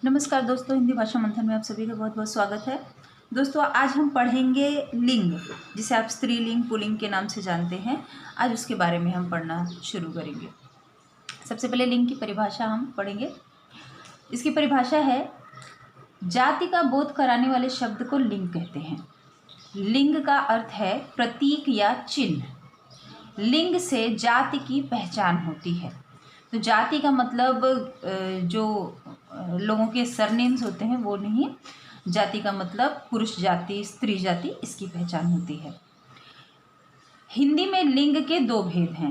नमस्कार दोस्तों, हिंदी भाषा मंथन में आप सभी का बहुत बहुत स्वागत है। दोस्तों, आज हम पढ़ेंगे लिंग, जिसे आप स्त्रीलिंग पुल्लिंग के नाम से जानते हैं। आज उसके बारे में हम पढ़ना शुरू करेंगे। सबसे पहले लिंग की परिभाषा हम पढ़ेंगे। इसकी परिभाषा है, जाति का बोध कराने वाले शब्द को लिंग कहते हैं। लिंग का अर्थ है प्रतीक या चिन्ह। लिंग से जाति की पहचान होती है। तो जाति का मतलब जो लोगों के सरनेम्स होते हैं वो नहीं। जाति का मतलब पुरुष जाति, स्त्री जाति, इसकी पहचान होती है। हिंदी में लिंग के दो भेद हैं।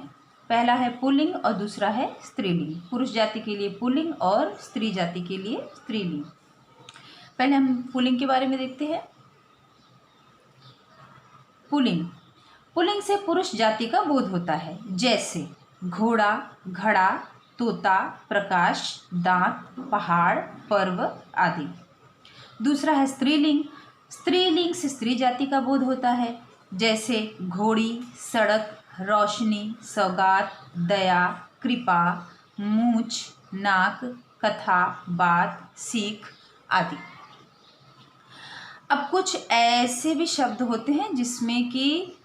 पहला है पुल्लिंग और दूसरा है स्त्रीलिंग। पुरुष जाति के लिए पुल्लिंग और स्त्री जाति के लिए स्त्रीलिंग। पहले हम पुल्लिंग के बारे में देखते हैं। पुल्लिंग, पुल्लिंग से पुरुष जाति का बोध होता है, जैसे घोड़ा, घड़ा, तोता, प्रकाश, दांत, पहाड़, पर्व आदि। दूसरा है स्त्रीलिंग। स्त्रीलिंग से स्त्री जाति का बोध होता है, जैसे घोड़ी, सड़क, रोशनी, सौगात, दया, कृपा, मूछ, नाक, कथा, बात, सीख आदि। अब कुछ ऐसे भी शब्द होते हैं जिसमें कि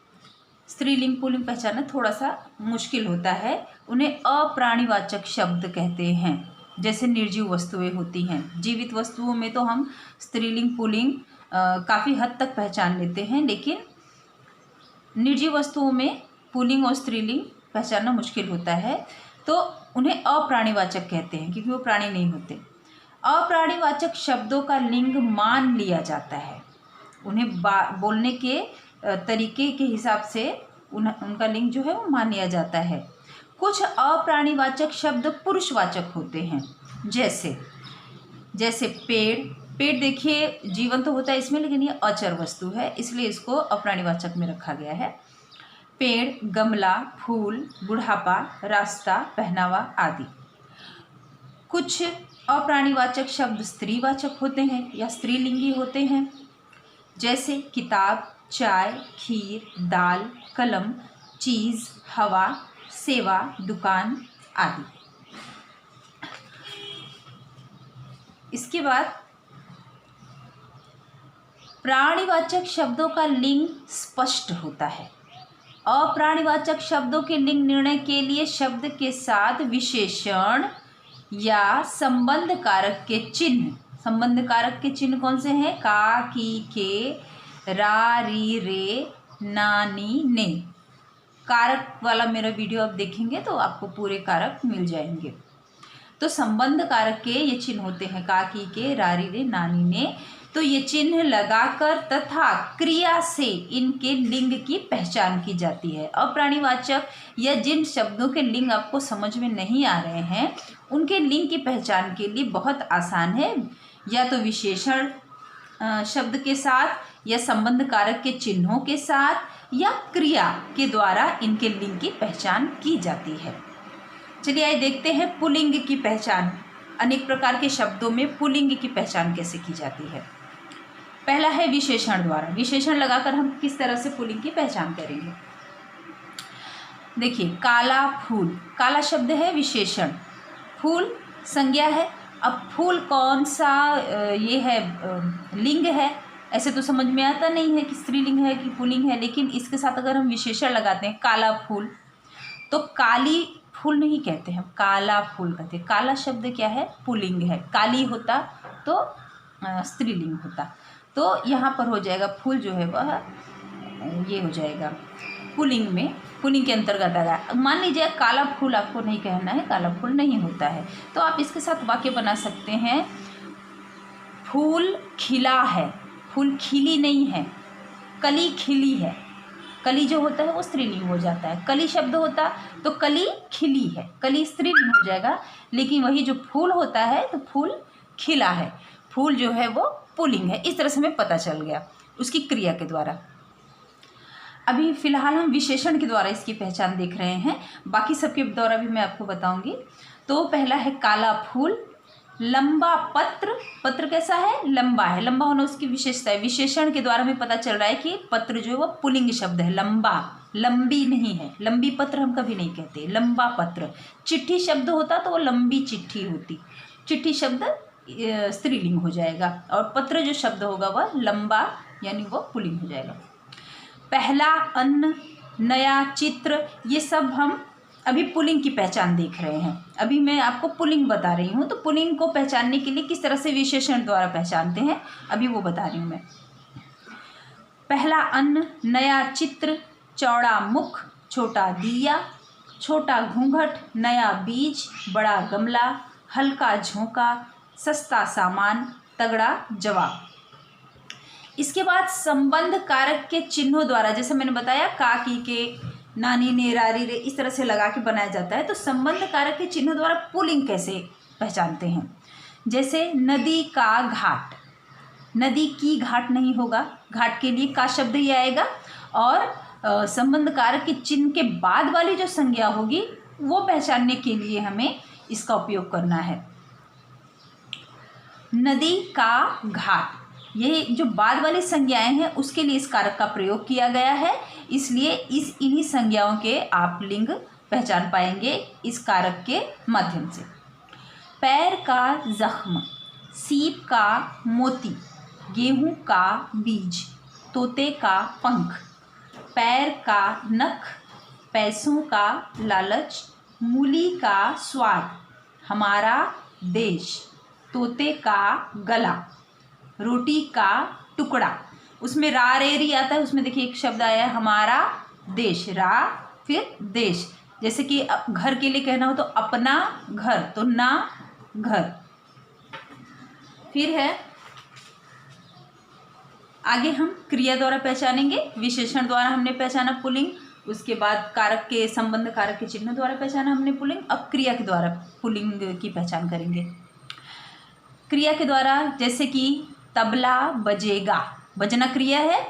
स्त्रीलिंग पुल्लिंग पहचानना थोड़ा सा मुश्किल होता है। उन्हें अप्राणीवाचक शब्द कहते हैं, जैसे निर्जीव वस्तुएं होती हैं। जीवित वस्तुओं में तो हम स्त्रीलिंग पुल्लिंग काफ़ी हद तक पहचान लेते हैं, लेकिन निर्जीव वस्तुओं में पुल्लिंग और स्त्रीलिंग पहचानना मुश्किल होता है। तो उन्हें अप्राणीवाचक कहते हैं, क्योंकि वो प्राणी नहीं होते। अप्राणीवाचक शब्दों का लिंग मान लिया जाता है। उन्हें बोलने के तरीके के हिसाब से उनका लिंग जो है वो मान लिया जाता है। कुछ अप्राणीवाचक शब्द पुरुषवाचक होते हैं, जैसे पेड़। पेड़ देखिए जीवन तो होता है इसमें, लेकिन ये अचर वस्तु है, इसलिए इसको अप्राणीवाचक में रखा गया है। पेड़, गमला, फूल, बुढ़ापा, रास्ता, पहनावा आदि। कुछ अप्राणीवाचक शब्द स्त्रीवाचक होते हैं या स्त्रीलिंगी होते हैं, जैसे किताब, चाय, खीर, दाल, कलम, चीज़, हवा, सेवा, दुकान आदि। इसके बाद प्राणीवाचक शब्दों का लिंग स्पष्ट होता है। अप्राणीवाचक शब्दों के लिंग निर्णय के लिए शब्द के साथ विशेषण या संबंध कारक के चिन्ह। संबंध कारक के चिन्ह कौन से हैं? का, की, के, रा, री, रे, ना, नी, ने। कारक वाला मेरा वीडियो आप देखेंगे तो आपको पूरे कारक मिल जाएंगे। तो संबंध कारक के ये चिन्ह होते हैं, का, की, के, रा, री, रे, ना, नी, ने। तो ये चिन्ह लगाकर तथा क्रिया से इनके लिंग की पहचान की जाती है। अप्राणीवाचक या जिन शब्दों के लिंग आपको समझ में नहीं आ रहे हैं, उनके लिंग की पहचान के लिए बहुत आसान है। या तो विशेषण शब्द के साथ, या संबंध कारक के चिन्हों के साथ, या क्रिया के द्वारा इनके लिंग की पहचान की जाती है। चलिए आइए देखते हैं पुल्लिंग की पहचान। अनेक प्रकार के शब्दों में पुल्लिंग की पहचान कैसे की जाती है। पहला है विशेषण द्वारा। विशेषण लगाकर हम किस तरह से पुल्लिंग की पहचान करेंगे। देखिए, काला फूल, काला शब्द है विशेषण, फूल संज्ञा है। अब फूल कौन सा ये है लिंग है, ऐसे तो समझ में आता नहीं है कि स्त्रीलिंग है कि पुल्लिंग है, लेकिन इसके साथ अगर हम विशेषण लगाते हैं, काला फूल, तो काली फूल नहीं कहते हैं, काला फूल कहते हैं। काला शब्द क्या है? पुल्लिंग है। काली होता तो स्त्रीलिंग होता। तो यहाँ पर हो जाएगा फूल जो है वह ये हो जाएगा पुल्लिंग में, पुल्लिंग के अंतर्गत आ गया। मान लीजिए काला फूल आपको नहीं कहना है, काला फूल नहीं होता है, तो आप इसके साथ वाक्य बना सकते हैं, फूल खिला है, फूल खिली नहीं है, कली खिली है। कली जो होता है वो स्त्रीलिंग हो जाता है। कली शब्द होता तो कली खिली है, कली स्त्रीलिंग हो जाएगा। लेकिन वही जो फूल होता है तो फूल खिला है, फूल जो है वो पुल्लिंग है। इस तरह से हमें पता चल गया उसकी क्रिया के द्वारा। अभी फ़िलहाल हम विशेषण के द्वारा इसकी पहचान देख रहे हैं, बाकी सबके द्वारा भी मैं आपको बताऊंगी। तो पहला है काला फूल, लंबा पत्र। पत्र कैसा है? लंबा है, लंबा होना उसकी विशेषता है। विशेषण के द्वारा हमें पता चल रहा है कि पत्र जो है वो पुल्लिंग शब्द है, लंबा, लंबी नहीं है। लंबी पत्र हम कभी नहीं कहते, लंबा पत्र। चिट्ठी शब्द होता तो वो लंबी चिट्ठी होती। चिट्ठी शब्द स्त्रीलिंग हो जाएगा, और पत्र जो शब्द होगा वह लंबा यानी वो पुल्लिंग हो जाएगा। पहला अन्न, नया चित्र, ये सब हम अभी पुल्लिंग की पहचान देख रहे हैं। अभी मैं आपको पुल्लिंग बता रही हूँ, तो पुल्लिंग को पहचानने के लिए किस तरह से विशेषण द्वारा पहचानते हैं अभी वो बता रही हूँ मैं। पहला अन्न, नया चित्र, चौड़ा मुख, छोटा दिया, छोटा घूंघट, नया बीज, बड़ा गमला, हल्का झोंका, सस्ता सामान, तगड़ा जवाब। इसके बाद संबंध कारक के चिन्हों द्वारा, जैसे मैंने बताया का, की, के, नानी, ने, रारी, रे, इस तरह से लगा के बनाया जाता है। तो संबंध कारक के चिन्हों द्वारा पुल्लिंग कैसे पहचानते हैं? जैसे नदी का घाट, नदी की घाट नहीं होगा, घाट के लिए का शब्द ही आएगा, और संबंध कारक के चिन्ह के बाद वाली जो संज्ञा होगी वो पहचानने के लिए हमें इसका उपयोग करना है। नदी का घाट, ये जो बाद वाली संज्ञाएं हैं उसके लिए इस कारक का प्रयोग किया गया है, इसलिए इन्हीं संज्ञाओं के आप लिंग पहचान पाएंगे इस कारक के माध्यम से। पैर का जख्म, सीप का मोती, गेहूं का बीज, तोते का पंख, पैर का नख, पैसों का लालच, मूली का स्वाद, हमारा देश, तोते का गला, रोटी का टुकड़ा। उसमें रा रे री आता है, उसमें देखिए एक शब्द आया है हमारा देश, रा फिर देश। जैसे कि घर के लिए कहना हो तो अपना घर, तो ना घर। फिर है आगे हम क्रिया द्वारा पहचानेंगे। विशेषण द्वारा हमने पहचाना पुल्लिंग, उसके बाद कारक के, संबंध कारक के चिन्ह द्वारा पहचाना हमने पुल्लिंग। अब क्रिया के द्वारा पुल्लिंग की पहचान करेंगे। क्रिया के द्वारा जैसे कि तबला बजेगा, बजना क्रिया है,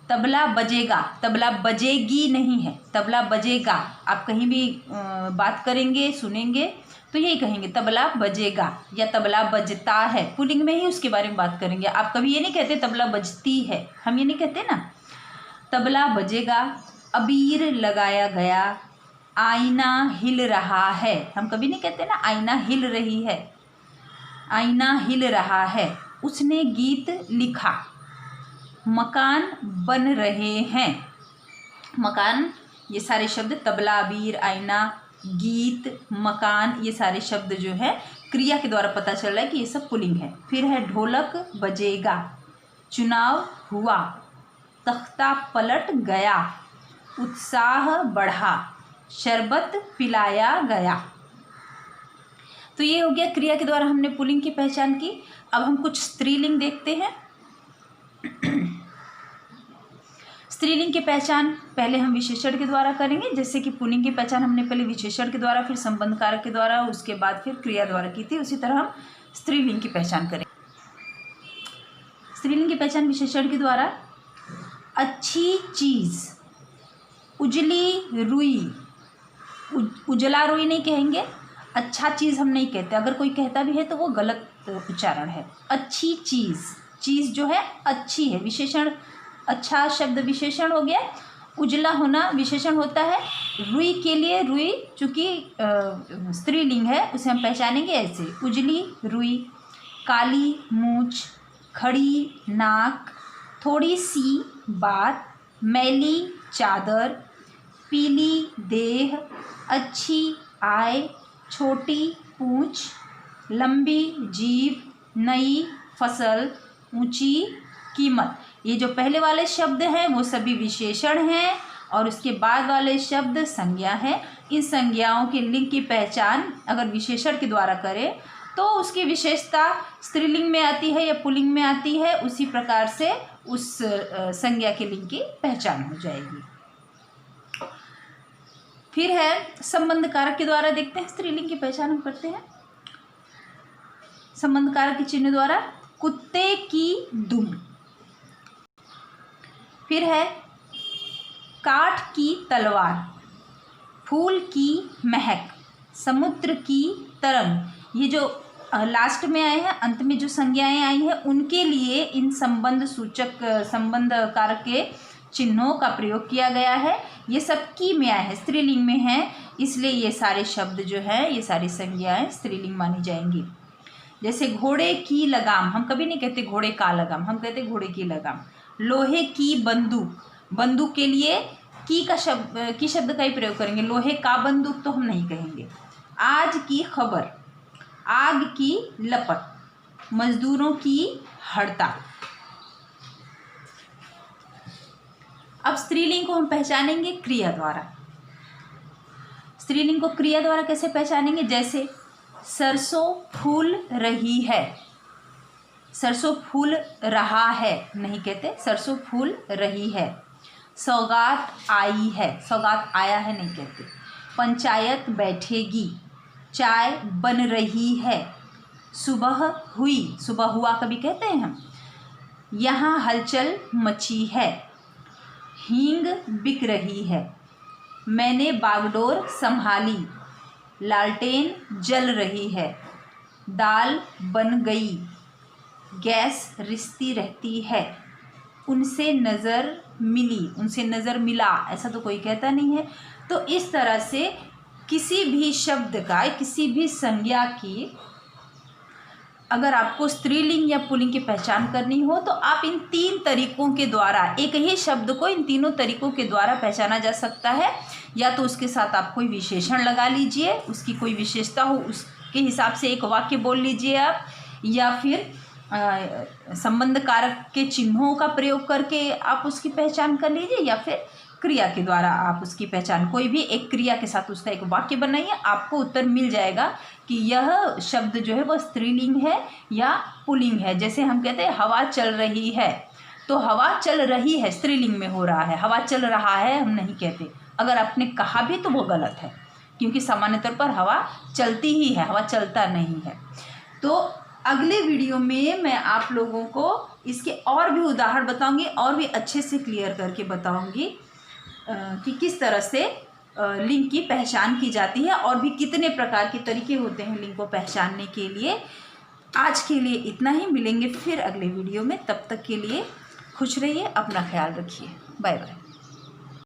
तबला बजेगा, तबला बजेगी नहीं है, तबला बजेगा। आप कहीं भी बात करेंगे, सुनेंगे तो यही कहेंगे तबला बजेगा या तबला बजता है, पुल्लिंग में ही उसके बारे में बात करेंगे। आप कभी ये नहीं कहते तबला बजती है, हम ये नहीं कहते ना। तबला बजेगा। अबीर लगाया गया, आईना हिल रहा है, हम कभी नहीं कहते ना आईना हिल रही है, आईना हिल रहा है। उसने गीत लिखा, मकान बन रहे हैं। मकान, ये सारे शब्द तबला, अबीर, आईना, गीत, मकान, ये सारे शब्द जो है क्रिया के द्वारा पता चल रहा है कि ये सब पुल्लिंग है। फिर है ढोलक बजेगा, चुनाव हुआ, तख्ता पलट गया, उत्साह बढ़ा, शरबत पिलाया गया। तो ये हो गया क्रिया के द्वारा हमने पुल्लिंग की पहचान की। अब हम कुछ स्त्रीलिंग देखते हैं। स्त्रीलिंग की पहचान पहले हम विशेषण के द्वारा करेंगे, जैसे कि पुल्लिंग की पहचान हमने पहले विशेषण के द्वारा, फिर संबंध कारक के द्वारा, उसके बाद फिर क्रिया द्वारा की थी। उसी तरह हम स्त्रीलिंग की पहचान करेंगे। स्त्रीलिंग की पहचान विशेषण के द्वारा, अच्छी चीज़, उजली रुई, उजला रुई नहीं कहेंगे, अच्छा चीज़ हम नहीं कहते, अगर कोई कहता भी है तो वो गलत उच्चारण है। अच्छी चीज़, चीज़ जो है अच्छी है, विशेषण, अच्छा शब्द विशेषण हो गया। उजला होना विशेषण होता है। रुई के लिए, रुई चूँकि स्त्रीलिंग है उसे हम पहचानेंगे ऐसे, उजली रुई। काली मूंछ, खड़ी नाक, थोड़ी सी बात, मैली चादर, पीली देह, अच्छी आय, छोटी पूंछ, लंबी जीभ, नई फसल, ऊंची कीमत। ये जो पहले वाले शब्द हैं वो सभी विशेषण हैं और उसके बाद वाले शब्द संज्ञा हैं। इन संज्ञाओं के लिंग की पहचान अगर विशेषण के द्वारा करें तो उसकी विशेषता स्त्रीलिंग में आती है या पुल्लिंग में आती है, उसी प्रकार से उस संज्ञा के लिंग की पहचान हो जाएगी। फिर है संबंध कारक के द्वारा देखते हैं स्त्रीलिंग की पहचान हम करते हैं। संबंध कारक के चिन्ह द्वारा, कुत्ते की दुम। फिर है काठ की तलवार, फूल की महक, समुद्र की तरंग। ये जो लास्ट में आए हैं, अंत में जो संज्ञाएं आई हैं उनके लिए इन संबंध सूचक, संबंध कारक के चिन्हों का प्रयोग किया गया है। ये सब की में आए हैं, स्त्रीलिंग में हैं, इसलिए ये सारे शब्द जो हैं, ये सारी संज्ञाएं स्त्रीलिंग मानी जाएंगी। जैसे घोड़े की लगाम, हम कभी नहीं कहते घोड़े का लगाम, हम कहते घोड़े की लगाम। लोहे की बंदूक, बंदूक के लिए की शब्द का ही प्रयोग करेंगे, लोहे का बंदूक तो हम नहीं कहेंगे। आज की खबर, आग की लपट, मजदूरों की हड़ताल। अब स्त्रीलिंग को हम पहचानेंगे क्रिया द्वारा। स्त्रीलिंग को क्रिया द्वारा कैसे पहचानेंगे? जैसे सरसों फूल रही है, सरसों फूल रहा है नहीं कहते, सरसों फूल रही है। सौगात आई है, सौगात आया है नहीं कहते। पंचायत बैठेगी, चाय बन रही है। सुबह हुई, सुबह हुआ कभी कहते हैं हम। यहाँ हलचल मची है, हींग बिक रही है। मैंने बागडोर संभाली, लालटेन जल रही है। दाल बन गई, गैस रिसती रहती है। उनसे नज़र मिली, उनसे नज़र मिला ऐसा तो कोई कहता नहीं है। तो इस तरह से किसी भी शब्द का, किसी भी संज्ञा की अगर आपको स्त्रीलिंग या पुल्लिंग की पहचान करनी हो तो आप इन 3 तरीकों के द्वारा, एक ही शब्द को इन तीनों तरीकों के द्वारा पहचाना जा सकता है। या तो उसके साथ आप कोई विशेषण लगा लीजिए, उसकी कोई विशेषता हो उसके हिसाब से एक वाक्य बोल लीजिए आप, या फिर संबंध कारक के चिन्हों का प्रयोग करके आप उसकी पहचान कर लीजिए, या फिर क्रिया के द्वारा आप उसकी पहचान, कोई भी एक क्रिया के साथ उसका एक वाक्य बनाइए, आपको उत्तर मिल जाएगा कि यह शब्द जो है वह स्त्रीलिंग है या पुल्लिंग है। जैसे हम कहते हैं हवा चल रही है, तो हवा चल रही है स्त्रीलिंग में हो रहा है, हवा चल रहा है हम नहीं कहते। अगर आपने कहा भी तो वो गलत है, क्योंकि सामान्य तौर पर हवा चलती ही है, हवा चलता नहीं है। तो अगले वीडियो में मैं आप लोगों को इसके और भी उदाहरण बताऊंगी, और भी अच्छे से क्लियर करके बताऊंगी कि किस तरह से लिंग की पहचान की जाती है और भी कितने प्रकार के तरीके होते हैं लिंग को पहचानने के लिए। आज के लिए इतना ही, मिलेंगे फिर अगले वीडियो में। तब तक के लिए खुश रहिए, अपना ख्याल रखिए, बाय बाय।